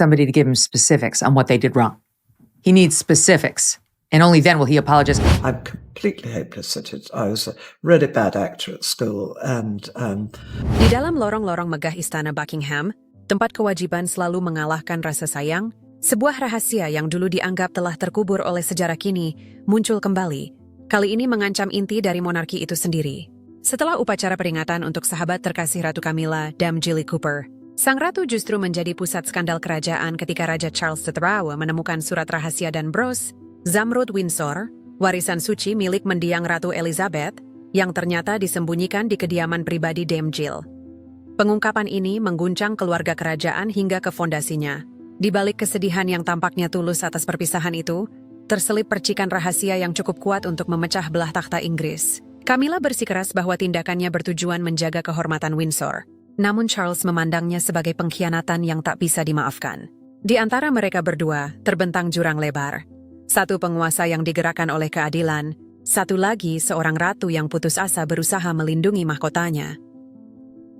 somebody to give him specifics on what they did wrong. He needs specifics, and only then will he apologize. I'm completely hopeless at it. I was a really bad actor at school, and Di dalam lorong-lorong megah Istana Buckingham, tempat kewajiban selalu mengalahkan rasa sayang, sebuah rahasia yang dulu dianggap telah terkubur oleh sejarah kini muncul kembali. Kali ini mengancam inti dari monarki itu sendiri. Setelah upacara peringatan untuk sahabat terkasih Ratu Camilla, Dame Jilly Cooper, sang ratu justru menjadi pusat skandal kerajaan ketika Raja Charles III menemukan surat rahasia dan bros Zamrud Windsor, warisan suci milik mendiang Ratu Elizabeth, yang ternyata disembunyikan di kediaman pribadi Dame Jill. Pengungkapan ini mengguncang keluarga kerajaan hingga ke fondasinya. Di balik kesedihan yang tampaknya tulus atas perpisahan itu, terselip percikan rahasia yang cukup kuat untuk memecah belah takhta Inggris. Camilla bersikeras bahwa tindakannya bertujuan menjaga kehormatan Windsor. Namun Charles memandangnya sebagai pengkhianatan yang tak bisa dimaafkan. Di antara mereka berdua, terbentang jurang lebar. Satu penguasa yang digerakkan oleh keadilan, satu lagi seorang ratu yang putus asa berusaha melindungi mahkotanya.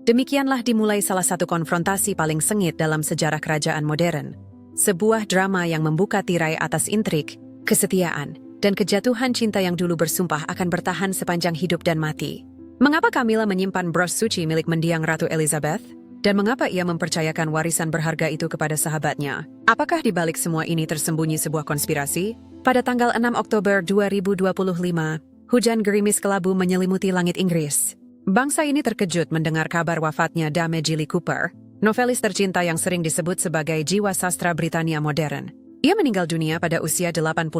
Demikianlah dimulai salah satu konfrontasi paling sengit dalam sejarah kerajaan modern. Sebuah drama yang membuka tirai atas intrik, kesetiaan, dan kejatuhan cinta yang dulu bersumpah akan bertahan sepanjang hidup dan mati. Mengapa Camilla menyimpan bros suci milik mendiang Ratu Elizabeth? Dan mengapa ia mempercayakan warisan berharga itu kepada sahabatnya? Apakah di balik semua ini tersembunyi sebuah konspirasi? Pada tanggal 6 Oktober 2025, hujan gerimis kelabu menyelimuti langit Inggris. Bangsa ini terkejut mendengar kabar wafatnya Dame Jilly Cooper, novelis tercinta yang sering disebut sebagai jiwa sastra Britania modern. Ia meninggal dunia pada usia 88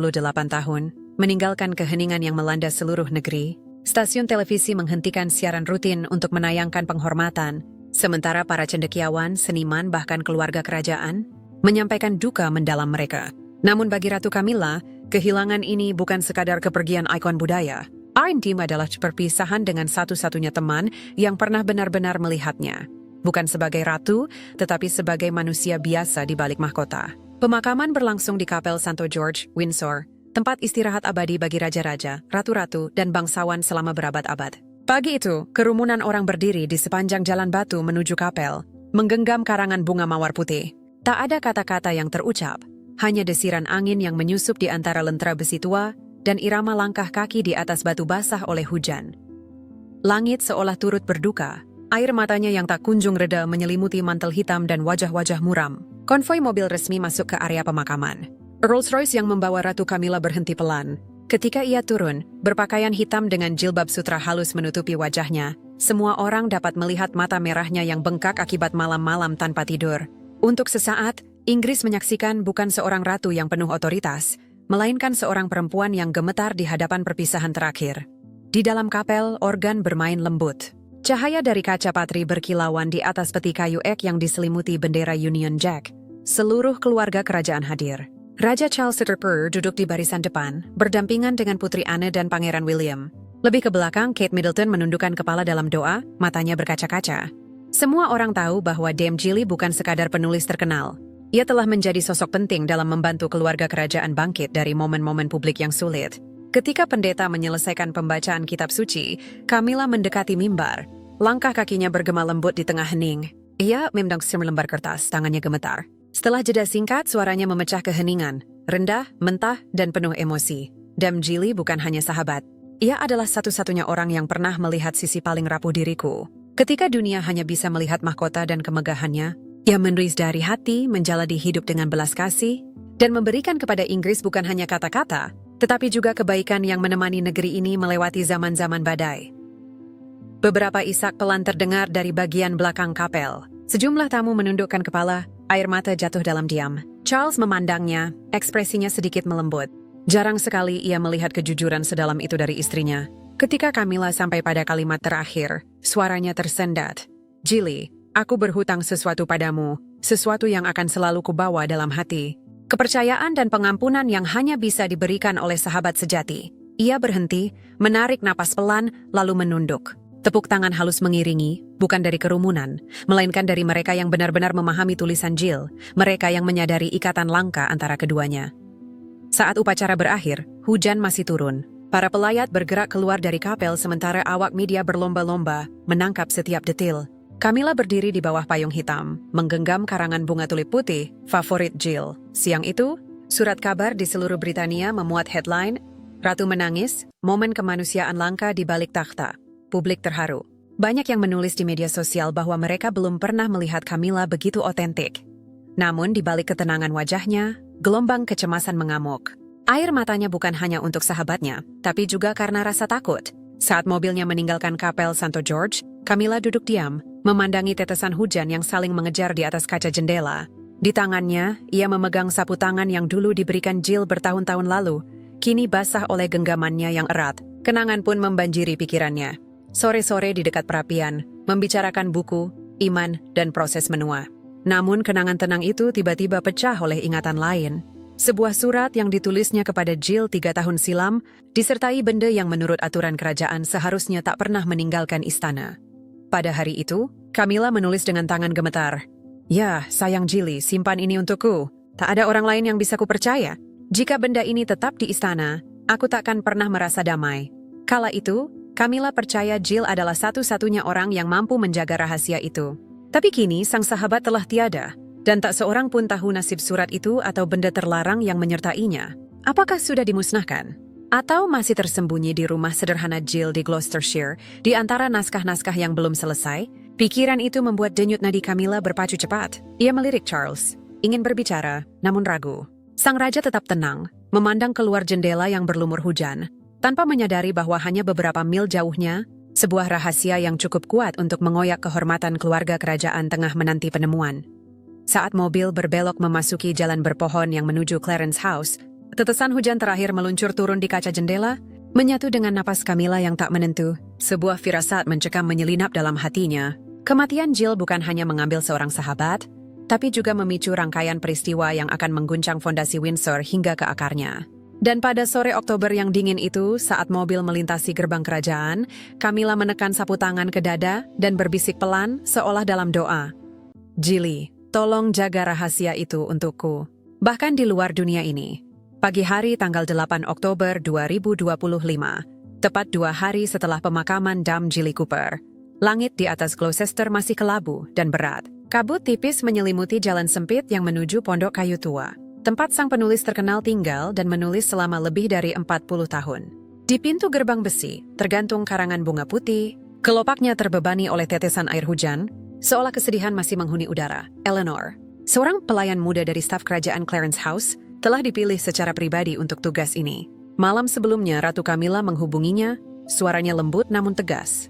tahun, meninggalkan keheningan yang melanda seluruh negeri. Stasiun televisi menghentikan siaran rutin untuk menayangkan penghormatan, sementara para cendekiawan, seniman, bahkan keluarga kerajaan menyampaikan duka mendalam mereka. Namun bagi Ratu Camilla, kehilangan ini bukan sekadar kepergian ikon budaya. R&D adalah perpisahan dengan satu-satunya teman yang pernah benar-benar melihatnya. Bukan sebagai ratu, tetapi sebagai manusia biasa di balik mahkota. Pemakaman berlangsung di Kapel St. George, Windsor, tempat istirahat abadi bagi raja-raja, ratu-ratu, dan bangsawan selama berabad-abad. Pagi itu, kerumunan orang berdiri di sepanjang jalan batu menuju kapel, menggenggam karangan bunga mawar putih. Tak ada kata-kata yang terucap, hanya desiran angin yang menyusup di antara lentera besi tua dan irama langkah kaki di atas batu basah oleh hujan. Langit seolah turut berduka, air matanya yang tak kunjung reda menyelimuti mantel hitam dan wajah-wajah muram. Konvoi mobil resmi masuk ke area pemakaman. Rolls-Royce yang membawa Ratu Camilla berhenti pelan. Ketika ia turun, berpakaian hitam dengan jilbab sutra halus menutupi wajahnya, semua orang dapat melihat mata merahnya yang bengkak akibat malam-malam tanpa tidur. Untuk sesaat, Inggris menyaksikan bukan seorang ratu yang penuh otoritas, melainkan seorang perempuan yang gemetar di hadapan perpisahan terakhir. Di dalam kapel, organ bermain lembut. Cahaya dari kaca patri berkilauan di atas peti kayu ek yang diselimuti bendera Union Jack. Seluruh keluarga kerajaan hadir. Raja Charles III duduk di barisan depan, berdampingan dengan Putri Anne dan Pangeran William. Lebih ke belakang, Kate Middleton menundukkan kepala dalam doa, matanya berkaca-kaca. Semua orang tahu bahwa Dame Jilly bukan sekadar penulis terkenal. Ia telah menjadi sosok penting dalam membantu keluarga kerajaan bangkit dari momen-momen publik yang sulit. Ketika pendeta menyelesaikan pembacaan kitab suci, Camilla mendekati mimbar. Langkah kakinya bergema lembut di tengah hening. Ia memandang selembar kertas, tangannya gemetar. Setelah jeda singkat, suaranya memecah keheningan, rendah, mentah, dan penuh emosi. Dame Jilly bukan hanya sahabat. Ia adalah satu-satunya orang yang pernah melihat sisi paling rapuh diriku. Ketika dunia hanya bisa melihat mahkota dan kemegahannya, ia menulis dari hati, menjalani hidup dengan belas kasih, dan memberikan kepada Inggris bukan hanya kata-kata, tetapi juga kebaikan yang menemani negeri ini melewati zaman-zaman badai. Beberapa isak pelan terdengar dari bagian belakang kapel. Sejumlah tamu menundukkan kepala, air mata jatuh dalam diam. Charles memandangnya, ekspresinya sedikit melembut. Jarang sekali ia melihat kejujuran sedalam itu dari istrinya. Ketika Camilla sampai pada kalimat terakhir, suaranya tersendat. Jilly, aku berhutang sesuatu padamu, sesuatu yang akan selalu kubawa dalam hati. Kepercayaan dan pengampunan yang hanya bisa diberikan oleh sahabat sejati. Ia berhenti, menarik napas pelan, lalu menunduk. Tepuk tangan halus mengiringi, bukan dari kerumunan, melainkan dari mereka yang benar-benar memahami tulisan Jill, mereka yang menyadari ikatan langka antara keduanya. Saat upacara berakhir, hujan masih turun. Para pelayat bergerak keluar dari kapel sementara awak media berlomba-lomba menangkap setiap detil. Camilla berdiri di bawah payung hitam, menggenggam karangan bunga tulip putih, favorit Jill. Siang itu, surat kabar di seluruh Britania memuat headline, Ratu menangis, momen kemanusiaan langka di balik takhta. Publik terharu. Banyak yang menulis di media sosial bahwa mereka belum pernah melihat Camilla begitu otentik. Namun di balik ketenangan wajahnya, gelombang kecemasan mengamuk. Air matanya bukan hanya untuk sahabatnya, tapi juga karena rasa takut. Saat mobilnya meninggalkan kapel Santo George, Camilla duduk diam, memandangi tetesan hujan yang saling mengejar di atas kaca jendela. Di tangannya, ia memegang sapu tangan yang dulu diberikan Jill bertahun-tahun lalu, kini basah oleh genggamannya yang erat. Kenangan pun membanjiri pikirannya. Sore-sore di dekat perapian, membicarakan buku, iman, dan proses menua. Namun kenangan tenang itu tiba-tiba pecah oleh ingatan lain. Sebuah surat yang ditulisnya kepada Jill 3 tahun silam, disertai benda yang menurut aturan kerajaan seharusnya tak pernah meninggalkan istana. Pada hari itu, Camilla menulis dengan tangan gemetar. Ya, sayang Jilly, simpan ini untukku. Tak ada orang lain yang bisa kupercaya. Jika benda ini tetap di istana, aku takkan pernah merasa damai. Kala itu, Camilla percaya Jill adalah satu-satunya orang yang mampu menjaga rahasia itu. Tapi kini sang sahabat telah tiada, dan tak seorang pun tahu nasib surat itu atau benda terlarang yang menyertainya. Apakah sudah dimusnahkan? Atau masih tersembunyi di rumah sederhana Jill di Gloucestershire, di antara naskah-naskah yang belum selesai? Pikiran itu membuat denyut nadi Camilla berpacu cepat. Ia melirik Charles, ingin berbicara, namun ragu. Sang raja tetap tenang, memandang keluar jendela yang berlumur hujan, tanpa menyadari bahwa hanya beberapa mil jauhnya, sebuah rahasia yang cukup kuat untuk mengoyak kehormatan keluarga kerajaan tengah menanti penemuan. Saat mobil berbelok memasuki jalan berpohon yang menuju Clarence House, tetesan hujan terakhir meluncur turun di kaca jendela, menyatu dengan napas Camilla yang tak menentu. Sebuah firasat mencekam menyelinap dalam hatinya. Kematian Jill bukan hanya mengambil seorang sahabat, tapi juga memicu rangkaian peristiwa yang akan mengguncang fondasi Windsor hingga ke akarnya. Dan pada sore Oktober yang dingin itu, saat mobil melintasi gerbang kerajaan, Camilla menekan sapu tangan ke dada dan berbisik pelan seolah dalam doa. Jilly, tolong jaga rahasia itu untukku, bahkan di luar dunia ini. Pagi hari tanggal 8 Oktober 2025, tepat 2 hari setelah pemakaman Dame Jilly Cooper. Langit di atas Gloucester masih kelabu dan berat. Kabut tipis menyelimuti jalan sempit yang menuju Pondok Kayu Tua, tempat sang penulis terkenal tinggal dan menulis selama lebih dari 40 tahun. Di pintu gerbang besi, tergantung karangan bunga putih, kelopaknya terbebani oleh tetesan air hujan, seolah kesedihan masih menghuni udara. Eleanor, seorang pelayan muda dari staf kerajaan Clarence House, telah dipilih secara pribadi untuk tugas ini. Malam sebelumnya, Ratu Camilla menghubunginya, suaranya lembut namun tegas.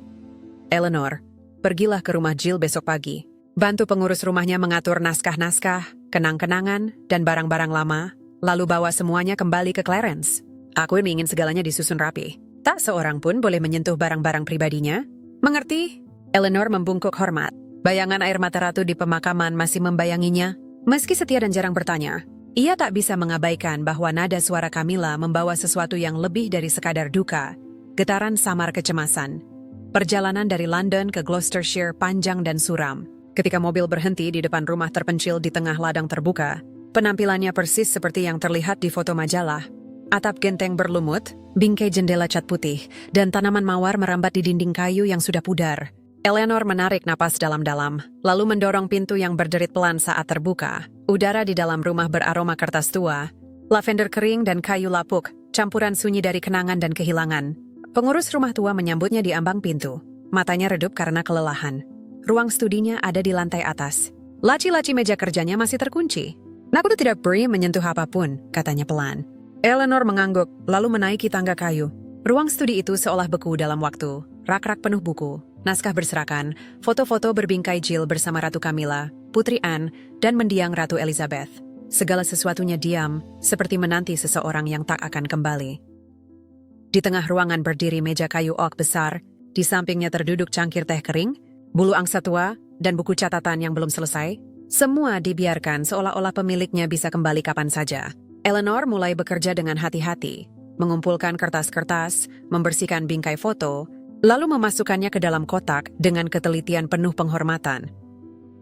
Eleanor, pergilah ke rumah Jill besok pagi. Bantu pengurus rumahnya mengatur naskah-naskah, kenang-kenangan, dan barang-barang lama, lalu bawa semuanya kembali ke Clarence. Aku ingin segalanya disusun rapi. Tak seorang pun boleh menyentuh barang-barang pribadinya. Mengerti? Eleanor membungkuk hormat. Bayangan air mata ratu di pemakaman masih membayanginya. Meski setia dan jarang bertanya, ia tak bisa mengabaikan bahwa nada suara Camilla membawa sesuatu yang lebih dari sekadar duka, getaran samar kecemasan. Perjalanan dari London ke Gloucestershire panjang dan suram. Ketika mobil berhenti di depan rumah terpencil di tengah ladang terbuka, penampilannya persis seperti yang terlihat di foto majalah. Atap genteng berlumut, bingkai jendela cat putih, dan tanaman mawar merambat di dinding kayu yang sudah pudar. Eleanor menarik napas dalam-dalam, lalu mendorong pintu yang berderit pelan saat terbuka. Udara di dalam rumah beraroma kertas tua, lavender kering dan kayu lapuk, campuran sunyi dari kenangan dan kehilangan. Pengurus rumah tua menyambutnya di ambang pintu. Matanya redup karena kelelahan. Ruang studinya ada di lantai atas. Laci-laci meja kerjanya masih terkunci. Aku tidak beri menyentuh apapun, katanya pelan. Eleanor mengangguk, lalu menaiki tangga kayu. Ruang studi itu seolah beku dalam waktu. Rak-rak penuh buku, naskah berserakan, foto-foto berbingkai Jill bersama Ratu Camilla, Putri Anne, dan mendiang Ratu Elizabeth. Segala sesuatunya diam, seperti menanti seseorang yang tak akan kembali. Di tengah ruangan berdiri meja kayu oak besar, di sampingnya terduduk cangkir teh kering, bulu angsa tua, dan buku catatan yang belum selesai. Semua dibiarkan seolah-olah pemiliknya bisa kembali kapan saja. Eleanor mulai bekerja dengan hati-hati, mengumpulkan kertas-kertas, membersihkan bingkai foto, lalu memasukkannya ke dalam kotak dengan ketelitian penuh penghormatan.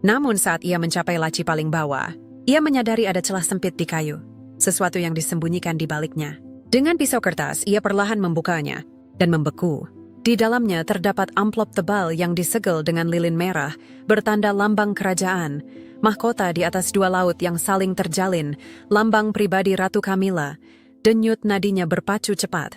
Namun saat ia mencapai laci paling bawah, ia menyadari ada celah sempit di kayu, sesuatu yang disembunyikan di baliknya. Dengan pisau kertas, ia perlahan membukanya, dan membeku. Di dalamnya terdapat amplop tebal yang disegel dengan lilin merah, bertanda lambang kerajaan, mahkota di atas dua laut yang saling terjalin, lambang pribadi Ratu Camilla. Denyut nadinya berpacu cepat.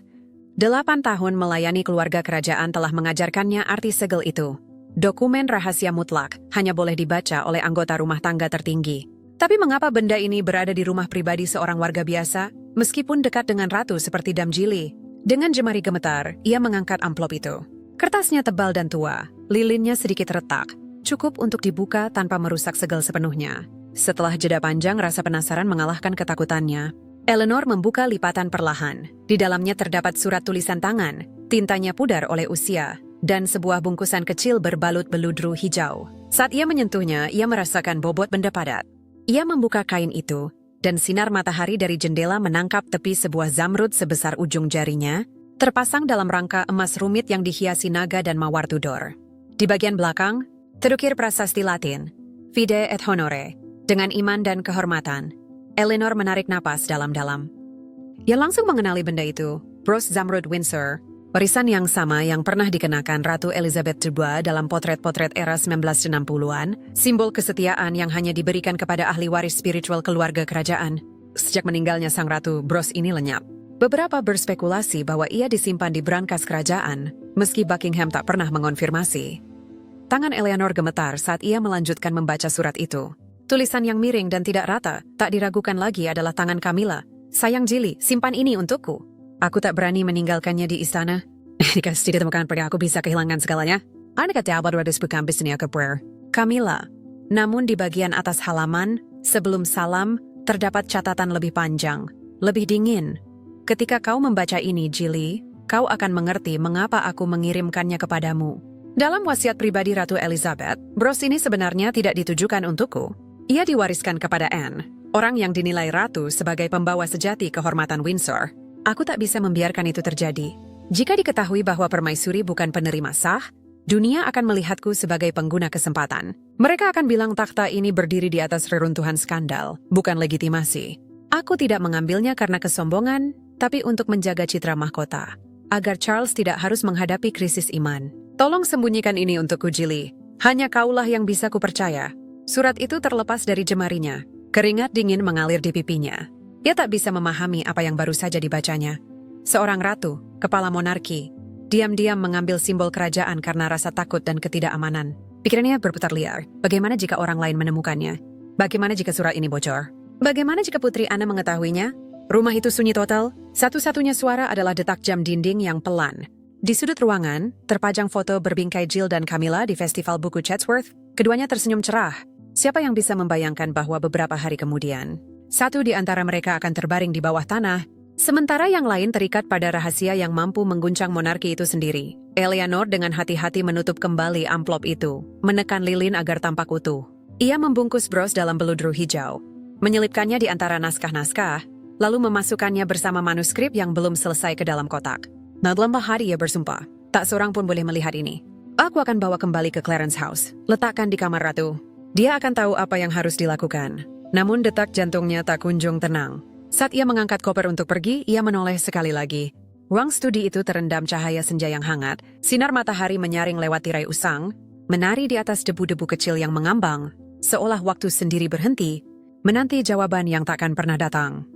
8 tahun melayani keluarga kerajaan telah mengajarkannya arti segel itu. Dokumen rahasia mutlak hanya boleh dibaca oleh anggota rumah tangga tertinggi. Tapi mengapa benda ini berada di rumah pribadi seorang warga biasa, meskipun dekat dengan ratu seperti Damjili? Dengan jemari gemetar, ia mengangkat amplop itu. Kertasnya tebal dan tua, lilinnya sedikit retak, cukup untuk dibuka tanpa merusak segel sepenuhnya. Setelah jeda panjang, rasa penasaran mengalahkan ketakutannya. Eleanor membuka lipatan perlahan. Di dalamnya terdapat surat tulisan tangan, tintanya pudar oleh usia, dan sebuah bungkusan kecil berbalut beludru hijau. Saat ia menyentuhnya, ia merasakan bobot benda padat. Ia membuka kain itu, dan sinar matahari dari jendela menangkap tepi sebuah zamrud sebesar ujung jarinya, terpasang dalam rangka emas rumit yang dihiasi naga dan mawar tudor. Di bagian belakang, terukir prasasti Latin, Fide et Honore, dengan iman dan kehormatan. Eleanor menarik napas dalam-dalam. Ia langsung mengenali benda itu, Bros Zamrud Windsor, warisan yang sama yang pernah dikenakan Ratu Elizabeth II dalam potret-potret era 1960-an, simbol kesetiaan yang hanya diberikan kepada ahli waris spiritual keluarga kerajaan. Sejak meninggalnya sang ratu, bros ini lenyap. Beberapa berspekulasi bahwa ia disimpan di brankas kerajaan, meski Buckingham tak pernah mengonfirmasi. Tangan Eleanor gemetar saat ia melanjutkan membaca surat itu. Tulisan yang miring dan tidak rata, tak diragukan lagi adalah tangan Camilla. Sayang Jili, simpan ini untukku. Aku tak berani meninggalkannya di istana. Jika tidak ditemukan pada aku bisa kehilangan segalanya. Anak kata abad wadis bukan bisnya ke prayer. Camilla. Namun di bagian atas halaman, sebelum salam, terdapat catatan lebih panjang, lebih dingin. Ketika kau membaca ini, Jili, kau akan mengerti mengapa aku mengirimkannya kepadamu. Dalam wasiat pribadi Ratu Elizabeth, bros ini sebenarnya tidak ditujukan untukku. Ia diwariskan kepada Anne, orang yang dinilai ratu sebagai pembawa sejati kehormatan Windsor. Aku tak bisa membiarkan itu terjadi. Jika diketahui bahwa permaisuri bukan penerima sah, dunia akan melihatku sebagai pengguna kesempatan. Mereka akan bilang takhta ini berdiri di atas reruntuhan skandal, bukan legitimasi. Aku tidak mengambilnya karena kesombongan, tapi untuk menjaga citra mahkota, agar Charles tidak harus menghadapi krisis iman. Tolong sembunyikan ini untukku, Jili. Hanya kaulah yang bisa kupercaya. Surat itu terlepas dari jemarinya. Keringat dingin mengalir di pipinya. Ia tak bisa memahami apa yang baru saja dibacanya. Seorang ratu, kepala monarki, diam-diam mengambil simbol kerajaan karena rasa takut dan ketidakamanan. Pikirannya berputar liar. Bagaimana jika orang lain menemukannya? Bagaimana jika surat ini bocor? Bagaimana jika Putri Anne mengetahuinya? Rumah itu sunyi total. Satu-satunya suara adalah detak jam dinding yang pelan. Di sudut ruangan, terpajang foto berbingkai Jill dan Camilla di Festival Buku Chatsworth. Keduanya tersenyum cerah. Siapa yang bisa membayangkan bahwa beberapa hari kemudian, satu di antara mereka akan terbaring di bawah tanah, sementara yang lain terikat pada rahasia yang mampu mengguncang monarki itu sendiri. Eleanor dengan hati-hati menutup kembali amplop itu, menekan lilin agar tampak utuh. Ia membungkus bros dalam beludru hijau, menyelipkannya di antara naskah-naskah, lalu memasukkannya bersama manuskrip yang belum selesai ke dalam kotak. Nah, dalam hari ia bersumpah, tak seorang pun boleh melihat ini. Aku akan bawa kembali ke Clarence House, letakkan di kamar ratu. Dia akan tahu apa yang harus dilakukan. Namun detak jantungnya tak kunjung tenang. Saat ia mengangkat koper untuk pergi, ia menoleh sekali lagi. Ruang studi itu terendam cahaya senja yang hangat, sinar matahari menyaring lewat tirai usang, menari di atas debu-debu kecil yang mengambang, seolah waktu sendiri berhenti, menanti jawaban yang takkan pernah datang.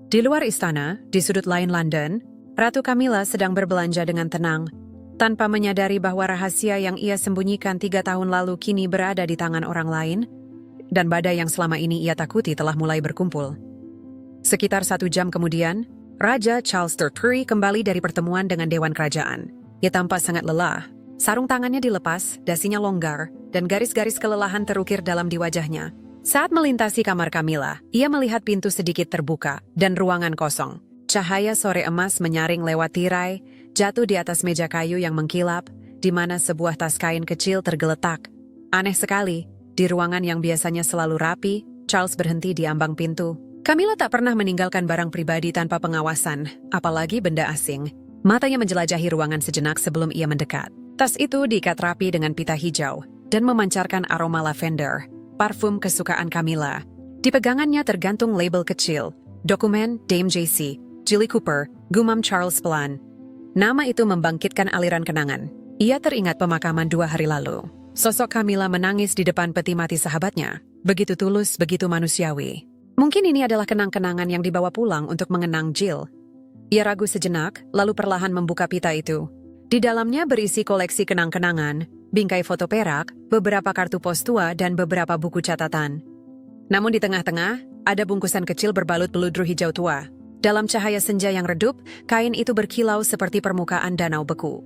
Di luar istana, di sudut lain London, Ratu Camilla sedang berbelanja dengan tenang, tanpa menyadari bahwa rahasia yang ia sembunyikan 3 tahun lalu kini berada di tangan orang lain, dan badai yang selama ini ia takuti telah mulai berkumpul. Sekitar 1 jam kemudian, Raja Charles III kembali dari pertemuan dengan Dewan Kerajaan. Ia tampak sangat lelah. Sarung tangannya dilepas, dasinya longgar, dan garis-garis kelelahan terukir dalam di wajahnya. Saat melintasi kamar Camilla, ia melihat pintu sedikit terbuka dan ruangan kosong. Cahaya sore emas menyaring lewat tirai, jatuh di atas meja kayu yang mengkilap, di mana sebuah tas kain kecil tergeletak. Aneh sekali. Di ruangan yang biasanya selalu rapi, Charles berhenti di ambang pintu. Camilla tak pernah meninggalkan barang pribadi tanpa pengawasan, apalagi benda asing. Matanya menjelajahi ruangan sejenak sebelum ia mendekat. Tas itu diikat rapi dengan pita hijau dan memancarkan aroma lavender, parfum kesukaan Camilla. Di pegangannya tergantung label kecil, dokumen Dame JC, Jilly Cooper, gumam Charles pelan. Nama itu membangkitkan aliran kenangan. Ia teringat pemakaman 2 hari lalu. Sosok Camilla menangis di depan peti mati sahabatnya. Begitu tulus, begitu manusiawi. Mungkin ini adalah kenang-kenangan yang dibawa pulang untuk mengenang Jill. Ia ragu sejenak, lalu perlahan membuka pita itu. Di dalamnya berisi koleksi kenang-kenangan, bingkai foto perak, beberapa kartu pos tua, dan beberapa buku catatan. Namun di tengah-tengah, ada bungkusan kecil berbalut beludru hijau tua. Dalam cahaya senja yang redup, kain itu berkilau seperti permukaan danau beku.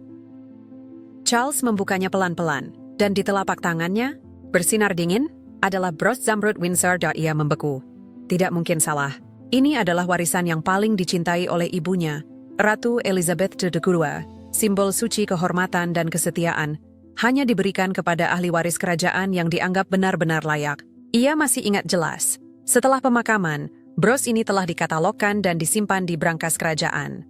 Charles membukanya pelan-pelan, dan di telapak tangannya, bersinar dingin, adalah bros Zamrud Windsor. Ia membeku. Tidak mungkin salah. Ini adalah warisan yang paling dicintai oleh ibunya, Ratu Elizabeth II. Simbol suci kehormatan dan kesetiaan, hanya diberikan kepada ahli waris kerajaan yang dianggap benar-benar layak. Ia masih ingat jelas. Setelah pemakaman, bros ini telah dikatalogkan dan disimpan di brankas kerajaan.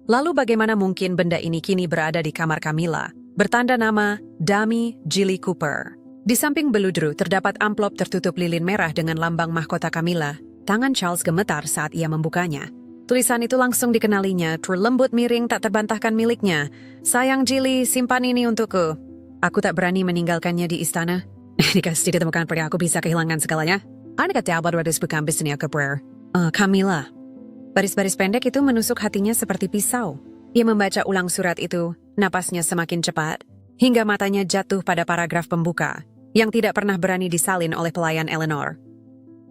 Lalu bagaimana mungkin benda ini kini berada di kamar Camilla, bertanda nama Dami Jilly Cooper. Di samping beludru terdapat amplop tertutup lilin merah dengan lambang mahkota Camilla. Tangan Charles gemetar saat ia membukanya. Tulisan itu langsung dikenalinya, lembut miring tak terbantahkan miliknya. Sayang Jilly, simpan ini untukku. Aku tak berani meninggalkannya di istana. Jika ditemukan pada aku bisa kehilangan segalanya. Ada kata Albert bukan bisnya ke prayer. Camilla. Baris-baris pendek itu menusuk hatinya seperti pisau. Ia membaca ulang surat itu, napasnya semakin cepat, hingga matanya jatuh pada paragraf pembuka, yang tidak pernah berani disalin oleh pelayan Eleanor.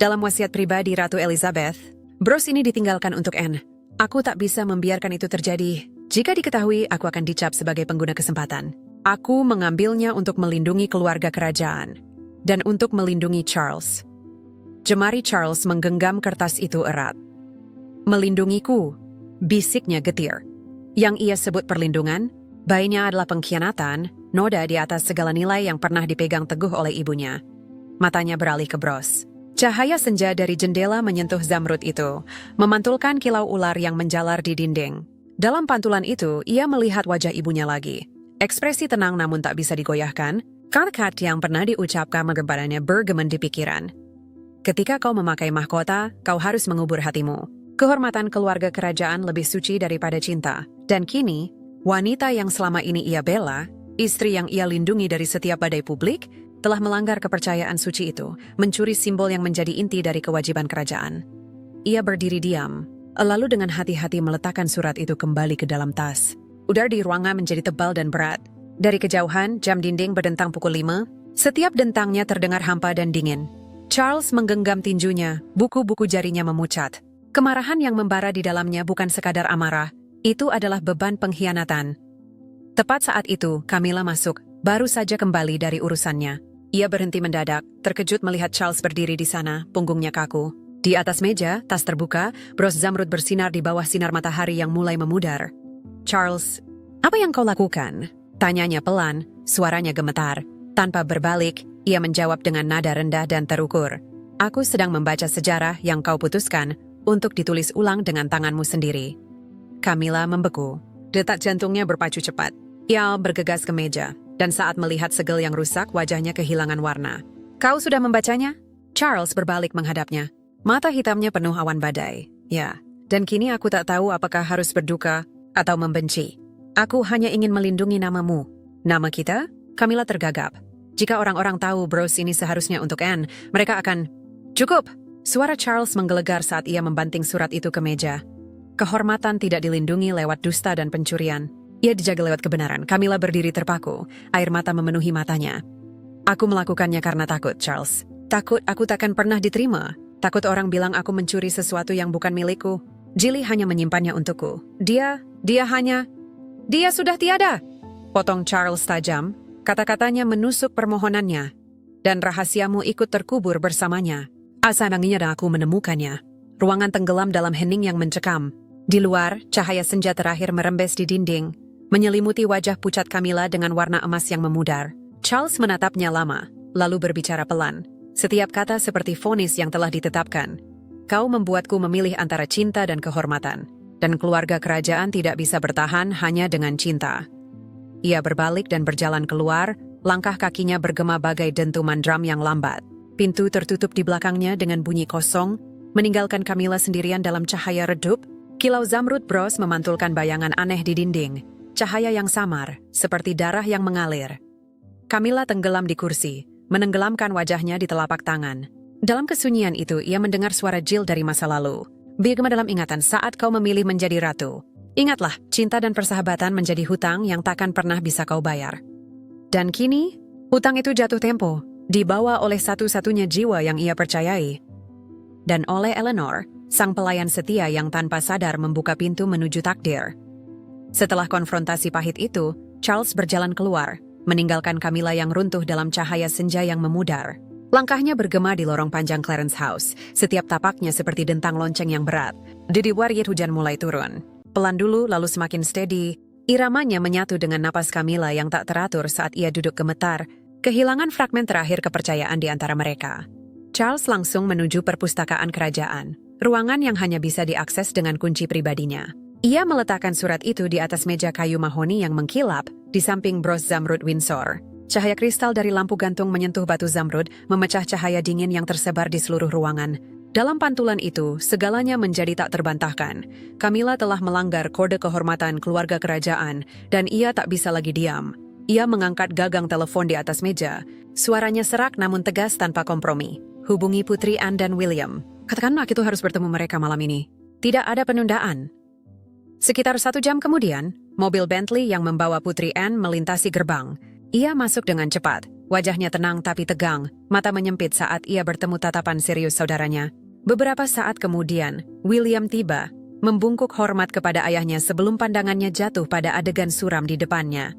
Dalam wasiat pribadi Ratu Elizabeth, bros ini ditinggalkan untuk Anne. Aku tak bisa membiarkan itu terjadi. Jika diketahui, aku akan dicap sebagai pengguna kesempatan. Aku mengambilnya untuk melindungi keluarga kerajaan. Dan untuk melindungi Charles. Jemari Charles menggenggam kertas itu erat. Melindungiku, bisiknya getir. Yang ia sebut perlindungan, bayinya adalah pengkhianatan, noda di atas segala nilai yang pernah dipegang teguh oleh ibunya. Matanya beralih ke bros. Cahaya senja dari jendela menyentuh Zamrud itu, memantulkan kilau ular yang menjalar di dinding. Dalam pantulan itu, ia melihat wajah ibunya lagi. Ekspresi tenang namun tak bisa digoyahkan, kata-kata yang pernah diucapkan kepadanya bergema di pikiran. Ketika kau memakai mahkota, kau harus mengubur hatimu. Kehormatan keluarga kerajaan lebih suci daripada cinta. Dan kini, wanita yang selama ini ia bela, istri yang ia lindungi dari setiap badai publik, telah melanggar kepercayaan suci itu, mencuri simbol yang menjadi inti dari kewajiban kerajaan. Ia berdiri diam, lalu dengan hati-hati meletakkan surat itu kembali ke dalam tas. Udara di ruangan menjadi tebal dan berat. Dari kejauhan, jam dinding berdentang pukul 5. Setiap dentangnya terdengar hampa dan dingin. Charles menggenggam tinjunya, buku-buku jarinya memucat. Kemarahan yang membara di dalamnya bukan sekadar amarah, itu adalah beban pengkhianatan. Tepat saat itu, Camilla masuk, baru saja kembali dari urusannya. Ia berhenti mendadak, terkejut melihat Charles berdiri di sana, punggungnya kaku. Di atas meja, tas terbuka, bros Zamrud bersinar di bawah sinar matahari yang mulai memudar. Charles, apa yang kau lakukan? Tanyanya pelan, suaranya gemetar. Tanpa berbalik, ia menjawab dengan nada rendah dan terukur. Aku sedang membaca sejarah yang kau putuskan untuk ditulis ulang dengan tanganmu sendiri. Camilla membeku. Detak jantungnya berpacu cepat. Ia bergegas ke meja. Dan saat melihat segel yang rusak, wajahnya kehilangan warna. Kau sudah membacanya? Charles berbalik menghadapnya. Mata hitamnya penuh awan badai. Ya, dan kini aku tak tahu apakah harus berduka atau membenci. Aku hanya ingin melindungi namamu. Nama kita? Camilla tergagap. Jika orang-orang tahu bros ini seharusnya untuk Anne, mereka akan... Cukup! Suara Charles menggelegar saat ia membanting surat itu ke meja. Kehormatan tidak dilindungi lewat dusta dan pencurian. Ia dijaga lewat kebenaran. Camilla berdiri terpaku, air mata memenuhi matanya. Aku melakukannya karena takut, Charles. Takut aku takkan pernah diterima. Takut orang bilang aku mencuri sesuatu yang bukan milikku. Jilly hanya menyimpannya untukku. Dia sudah tiada. Potong Charles tajam, kata-katanya menusuk permohonannya. Dan rahasiamu ikut terkubur bersamanya. Asalnya dan aku menemukannya. Ruangan tenggelam dalam hening yang mencekam. Di luar, cahaya senja terakhir merembes di dinding, menyelimuti wajah pucat Camilla dengan warna emas yang memudar. Charles menatapnya lama, lalu berbicara pelan. Setiap kata seperti vonis yang telah ditetapkan. Kau membuatku memilih antara cinta dan kehormatan. Dan keluarga kerajaan tidak bisa bertahan hanya dengan cinta. Ia berbalik dan berjalan keluar, langkah kakinya bergema bagai dentuman drum yang lambat. Pintu tertutup di belakangnya dengan bunyi kosong, meninggalkan Camilla sendirian dalam cahaya redup. Kilau Zamrud Bros memantulkan bayangan aneh di dinding. cahaya yang samar, seperti darah yang mengalir. Camilla tenggelam di kursi, menenggelamkan wajahnya di telapak tangan. Dalam kesunyian itu, ia mendengar suara Jill dari masa lalu. Bergema dalam ingatan saat kau memilih menjadi ratu. Ingatlah, cinta dan persahabatan menjadi hutang yang takkan pernah bisa kau bayar. Dan kini, hutang itu jatuh tempo, dibawa oleh satu-satunya jiwa yang ia percayai. Dan oleh Eleanor, sang pelayan setia yang tanpa sadar membuka pintu menuju takdir. Setelah konfrontasi pahit itu, Charles berjalan keluar, meninggalkan Camilla yang runtuh dalam cahaya senja yang memudar. Langkahnya bergema di lorong panjang Clarence House, setiap tapaknya seperti dentang lonceng yang berat. Di wariat hujan mulai turun. Pelan dulu lalu semakin steady, iramanya menyatu dengan napas Camilla yang tak teratur saat ia duduk gemetar, kehilangan fragmen terakhir kepercayaan di antara mereka. Charles langsung menuju perpustakaan kerajaan, ruangan yang hanya bisa diakses dengan kunci pribadinya. Ia meletakkan surat itu di atas meja kayu mahoni yang mengkilap di samping bros Zamrud Windsor. Cahaya kristal dari lampu gantung menyentuh batu Zamrud, memecah cahaya dingin yang tersebar di seluruh ruangan. Dalam pantulan itu, segalanya menjadi tak terbantahkan. Camilla telah melanggar kode kehormatan keluarga kerajaan, dan ia tak bisa lagi diam. Ia mengangkat gagang telepon di atas meja. Suaranya serak namun tegas tanpa kompromi. Hubungi Putri Anne dan William. Katakan aku harus bertemu mereka malam ini. Tidak ada penundaan. Sekitar 1 jam kemudian, mobil Bentley yang membawa Putri Anne melintasi gerbang. Ia masuk dengan cepat, wajahnya tenang tapi tegang, mata menyempit saat ia bertemu tatapan serius saudaranya. Beberapa saat kemudian, William tiba, membungkuk hormat kepada ayahnya sebelum pandangannya jatuh pada adegan suram di depannya.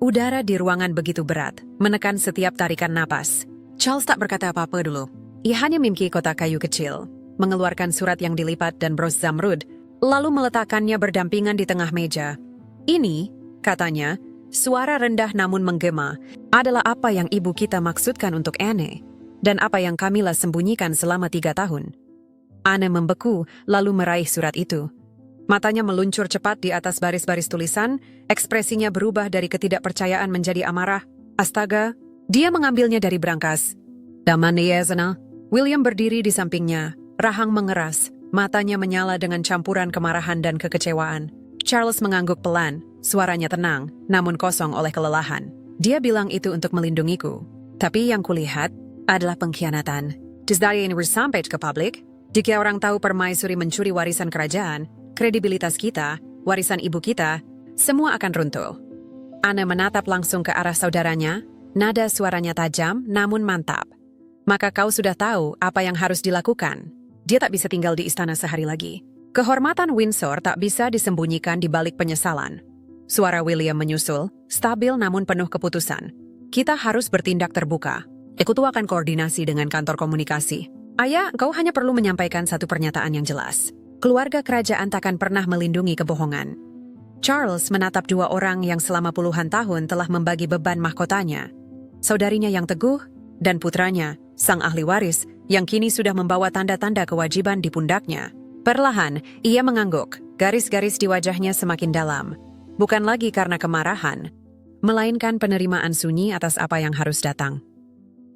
Udara di ruangan begitu berat, menekan setiap tarikan napas. Charles tak berkata apa-apa dulu. Ia hanya mimiki kotak kayu kecil, mengeluarkan surat yang dilipat dan bros Zamrud, lalu meletakkannya berdampingan di tengah meja. Ini, katanya, suara rendah namun menggema, adalah apa yang ibu kita maksudkan untuk Anne, dan apa yang Camilla sembunyikan selama 3 tahun. Anne membeku, lalu meraih surat itu. Matanya meluncur cepat di atas baris-baris tulisan, ekspresinya berubah dari ketidakpercayaan menjadi amarah. Astaga, dia mengambilnya dari brankas. Damaniezana. William berdiri di sampingnya, rahang mengeras, matanya menyala dengan campuran kemarahan dan kekecewaan. Charles mengangguk pelan, suaranya tenang, namun kosong oleh kelelahan. Dia bilang itu untuk melindungiku. Tapi yang kulihat adalah pengkhianatan. Dari ini sampai ke publik, jika orang tahu permaisuri mencuri warisan kerajaan, kredibilitas kita, warisan ibu kita, semua akan runtuh. Anne menatap langsung ke arah saudaranya, nada suaranya tajam namun mantap. Maka kau sudah tahu apa yang harus dilakukan. Dia tak bisa tinggal di istana sehari lagi. Kehormatan Windsor tak bisa disembunyikan di balik penyesalan. Suara William menyusul, stabil namun penuh keputusan. Kita harus bertindak terbuka. Aku akan koordinasi dengan kantor komunikasi. Ayah, kau hanya perlu menyampaikan satu pernyataan yang jelas. Keluarga kerajaan takkan pernah melindungi kebohongan. Charles menatap 2 orang yang selama puluhan tahun telah membagi beban mahkotanya. Saudarinya yang teguh, dan putranya, sang ahli waris, yang kini sudah membawa tanda-tanda kewajiban di pundaknya. Perlahan, ia mengangguk, garis-garis di wajahnya semakin dalam. Bukan lagi karena kemarahan, melainkan penerimaan sunyi atas apa yang harus datang.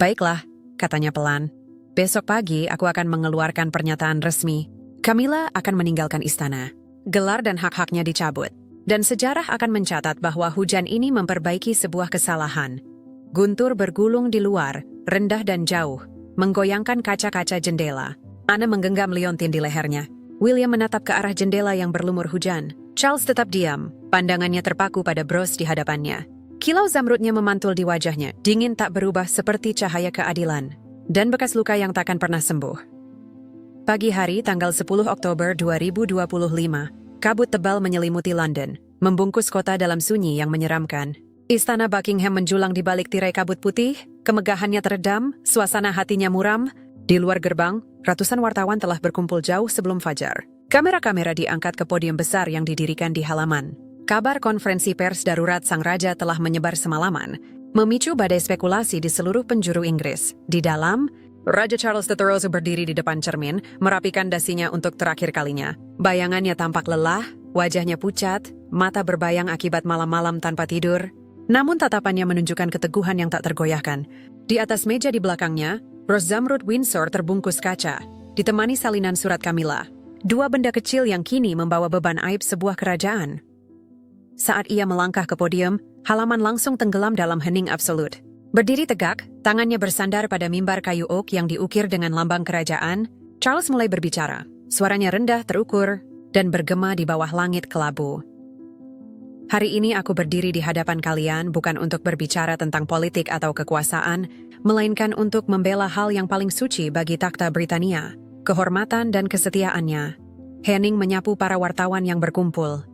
Baiklah, katanya pelan. Besok pagi aku akan mengeluarkan pernyataan resmi. Camilla akan meninggalkan istana. Gelar dan hak-haknya dicabut. Dan sejarah akan mencatat bahwa hujan ini memperbaiki sebuah kesalahan. Guntur bergulung di luar, rendah dan jauh, menggoyangkan kaca-kaca jendela. Anne menggenggam liontin di lehernya. William menatap ke arah jendela yang berlumur hujan. Charles tetap diam, pandangannya terpaku pada bros di hadapannya. Kilau Zamrudnya memantul di wajahnya, dingin tak berubah seperti cahaya keadilan. Dan bekas luka yang takkan pernah sembuh. Pagi hari tanggal 10 Oktober 2025, kabut tebal menyelimuti London, membungkus kota dalam sunyi yang menyeramkan. Istana Buckingham menjulang di balik tirai kabut putih, kemegahannya teredam, suasana hatinya muram. Di luar gerbang, ratusan wartawan telah berkumpul jauh sebelum fajar. Kamera-kamera diangkat ke podium besar yang didirikan di halaman. Kabar konferensi pers darurat sang raja telah menyebar semalaman, memicu badai spekulasi di seluruh penjuru Inggris. Di dalam, Raja Charles III berdiri di depan cermin, merapikan dasinya untuk terakhir kalinya. Bayangannya tampak lelah, wajahnya pucat, mata berbayang akibat malam-malam tanpa tidur. Namun tatapannya menunjukkan keteguhan yang tak tergoyahkan. Di atas meja di belakangnya, Bros Zamrud Windsor terbungkus kaca, ditemani salinan surat Camilla. 2 benda kecil yang kini membawa beban aib sebuah kerajaan. Saat ia melangkah ke podium, halaman langsung tenggelam dalam hening absolut. Berdiri tegak, tangannya bersandar pada mimbar kayu oak yang diukir dengan lambang kerajaan, Charles mulai berbicara. Suaranya rendah terukur dan bergema di bawah langit kelabu. Hari ini aku berdiri di hadapan kalian bukan untuk berbicara tentang politik atau kekuasaan, melainkan untuk membela hal yang paling suci bagi takhta Britania, kehormatan dan kesetiaannya. Henning menyapu para wartawan yang berkumpul.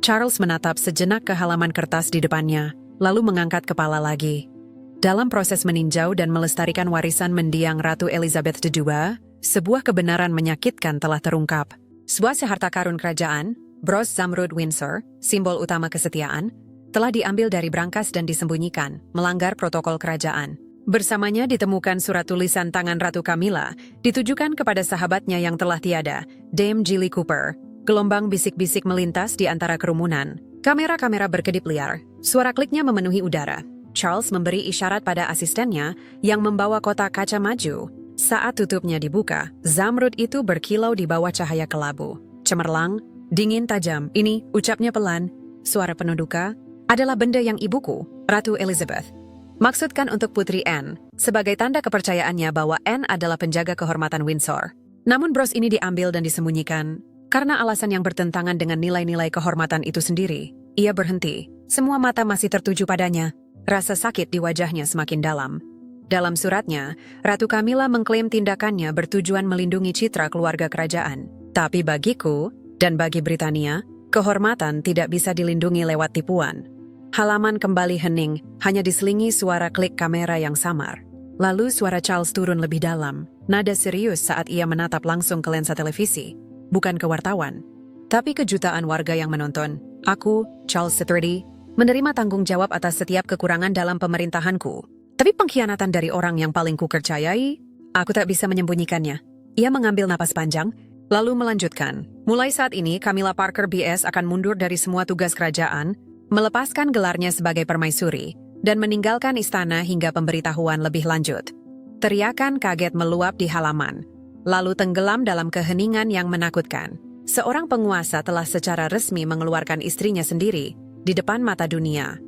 Charles menatap sejenak ke halaman kertas di depannya, lalu mengangkat kepala lagi. Dalam proses meninjau dan melestarikan warisan mendiang Ratu Elizabeth II, sebuah kebenaran menyakitkan telah terungkap. Sebuah seharta karun kerajaan, Bros Zamrud Windsor, simbol utama kesetiaan, telah diambil dari brankas dan disembunyikan, melanggar protokol kerajaan. Bersamanya ditemukan surat tulisan tangan Ratu Camilla, ditujukan kepada sahabatnya yang telah tiada, Dame Jilly Cooper. Gelombang bisik-bisik melintas di antara kerumunan. Kamera-kamera berkedip liar. Suara kliknya memenuhi udara. Charles memberi isyarat pada asistennya yang membawa kotak kaca maju. Saat tutupnya dibuka, Zamrud itu berkilau di bawah cahaya kelabu. Cemerlang, dingin tajam. Ini, ucapnya pelan, suara penuh duka, adalah benda yang ibuku, Ratu Elizabeth. Maksudkan untuk Putri Anne, sebagai tanda kepercayaannya bahwa Anne adalah penjaga kehormatan Windsor. Namun bros ini diambil dan disembunyikan karena alasan yang bertentangan dengan nilai-nilai kehormatan itu sendiri. Ia berhenti. Semua mata masih tertuju padanya. Rasa sakit di wajahnya semakin dalam. Dalam suratnya, Ratu Camilla mengklaim tindakannya bertujuan melindungi citra keluarga kerajaan. Tapi bagiku, dan bagi Britania, kehormatan tidak bisa dilindungi lewat tipuan. Halaman kembali hening, hanya diselingi suara klik kamera yang samar. Lalu suara Charles turun lebih dalam, nada serius saat ia menatap langsung ke lensa televisi. Bukan ke wartawan, tapi ke jutaan warga yang menonton. Aku, Charles III, menerima tanggung jawab atas setiap kekurangan dalam pemerintahanku. Tapi pengkhianatan dari orang yang paling kupercayai, aku tak bisa menyembunyikannya. Ia mengambil napas panjang, lalu melanjutkan. Mulai saat ini, Camilla Parker BS akan mundur dari semua tugas kerajaan, melepaskan gelarnya sebagai permaisuri, dan meninggalkan istana hingga pemberitahuan lebih lanjut. Teriakan kaget meluap di halaman, lalu tenggelam dalam keheningan yang menakutkan. Seorang penguasa telah secara resmi mengeluarkan istrinya sendiri di depan mata dunia.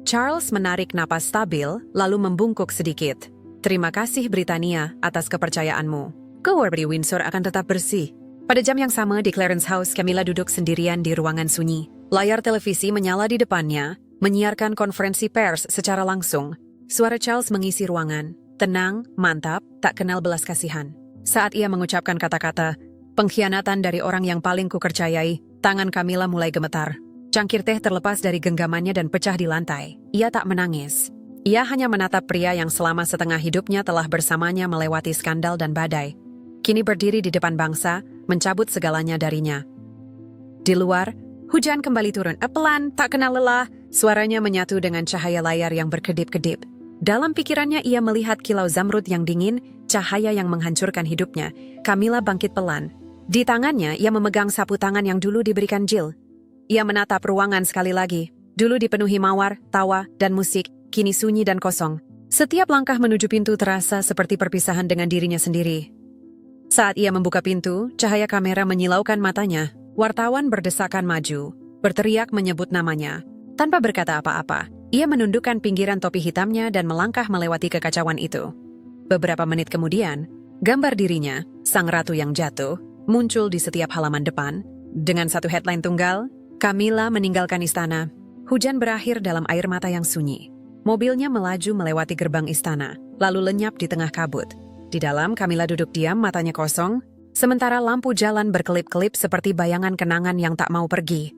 Charles menarik napas stabil, lalu membungkuk sedikit. Terima kasih Britania atas kepercayaanmu. Keluarga Windsor akan tetap bersih. Pada jam yang sama di Clarence House, Camilla duduk sendirian di ruangan sunyi. Layar televisi menyala di depannya, menyiarkan konferensi pers secara langsung. Suara Charles mengisi ruangan. Tenang, mantap, tak kenal belas kasihan. Saat ia mengucapkan kata-kata, pengkhianatan dari orang yang paling kupercayai, tangan Camilla mulai gemetar. Cangkir teh terlepas dari genggamannya dan pecah di lantai. Ia tak menangis. Ia hanya menatap pria yang selama setengah hidupnya telah bersamanya melewati skandal dan badai. Kini berdiri di depan bangsa, mencabut segalanya darinya. Di luar, hujan kembali turun. Pelan, tak kenal lelah. Suaranya menyatu dengan cahaya layar yang berkedip-kedip. Dalam pikirannya ia melihat kilau Zamrud yang dingin, cahaya yang menghancurkan hidupnya. Camilla bangkit pelan. Di tangannya, ia memegang sapu tangan yang dulu diberikan Jill. Ia menatap ruangan sekali lagi. Dulu dipenuhi mawar, tawa, dan musik, kini sunyi dan kosong. Setiap langkah menuju pintu terasa seperti perpisahan dengan dirinya sendiri. Saat ia membuka pintu, cahaya kamera menyilaukan matanya. Wartawan berdesakan maju, berteriak menyebut namanya. Tanpa berkata apa-apa, ia menundukkan pinggiran topi hitamnya dan melangkah melewati kekacauan itu. Beberapa menit kemudian, gambar dirinya, sang ratu yang jatuh, muncul di setiap halaman depan. Dengan satu headline tunggal, Camilla meninggalkan istana. Hujan berakhir dalam air mata yang sunyi. Mobilnya melaju melewati gerbang istana, lalu lenyap di tengah kabut. Di dalam, Camilla duduk diam, matanya kosong, sementara lampu jalan berkelip-kelip seperti bayangan kenangan yang tak mau pergi.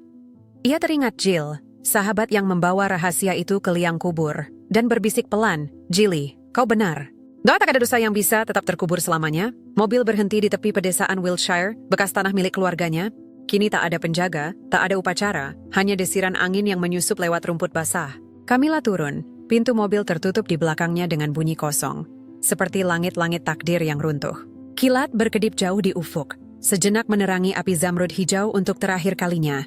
Ia teringat Jill, sahabat yang membawa rahasia itu ke liang kubur, dan berbisik pelan, "Jilly, kau benar. Tak ada dosa yang bisa tetap terkubur selamanya." Mobil berhenti di tepi pedesaan Wiltshire, bekas tanah milik keluarganya. Kini tak ada penjaga, tak ada upacara, hanya desiran angin yang menyusup lewat rumput basah. Camilla turun, pintu mobil tertutup di belakangnya dengan bunyi kosong, seperti langit-langit takdir yang runtuh. Kilat berkedip jauh di ufuk, sejenak menerangi api Zamrud hijau untuk terakhir kalinya.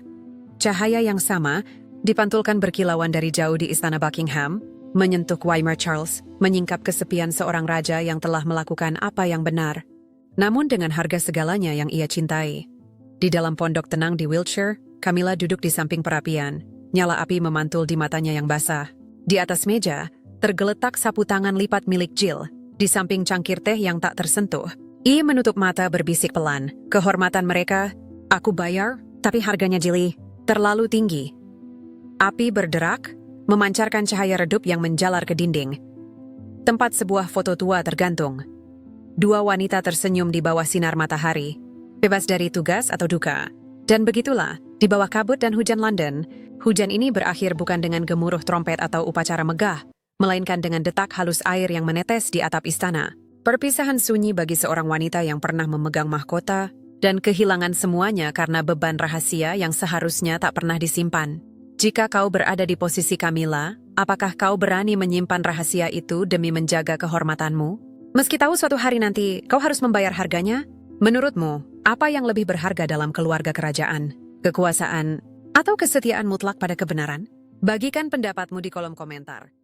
Cahaya yang sama dipantulkan berkilauan dari jauh di istana Buckingham, menyentuh Weimar Charles, menyingkap kesepian seorang raja yang telah melakukan apa yang benar, namun dengan harga segalanya yang ia cintai. Di dalam pondok tenang di Wiltshire, Camilla duduk di samping perapian. Nyala api memantul di matanya yang basah. Di atas meja, tergeletak sapu tangan lipat milik Jill, di samping cangkir teh yang tak tersentuh. Ia menutup mata berbisik pelan. Kehormatan mereka, aku bayar, tapi harganya Jilly terlalu tinggi. Api berderak, memancarkan cahaya redup yang menjalar ke dinding. Tempat sebuah foto tua tergantung. Dua wanita tersenyum di bawah sinar matahari, bebas dari tugas atau duka. Dan begitulah, di bawah kabut dan hujan London, hujan ini berakhir bukan dengan gemuruh trompet atau upacara megah, melainkan dengan detak halus air yang menetes di atap istana. Perpisahan sunyi bagi seorang wanita yang pernah memegang mahkota dan kehilangan semuanya karena beban rahasia yang seharusnya tak pernah disimpan. Jika kau berada di posisi Camilla, apakah kau berani menyimpan rahasia itu demi menjaga kehormatanmu? Meski tahu suatu hari nanti kau harus membayar harganya, menurutmu, apa yang lebih berharga dalam keluarga kerajaan? Kekuasaan atau kesetiaan mutlak pada kebenaran? Bagikan pendapatmu di kolom komentar.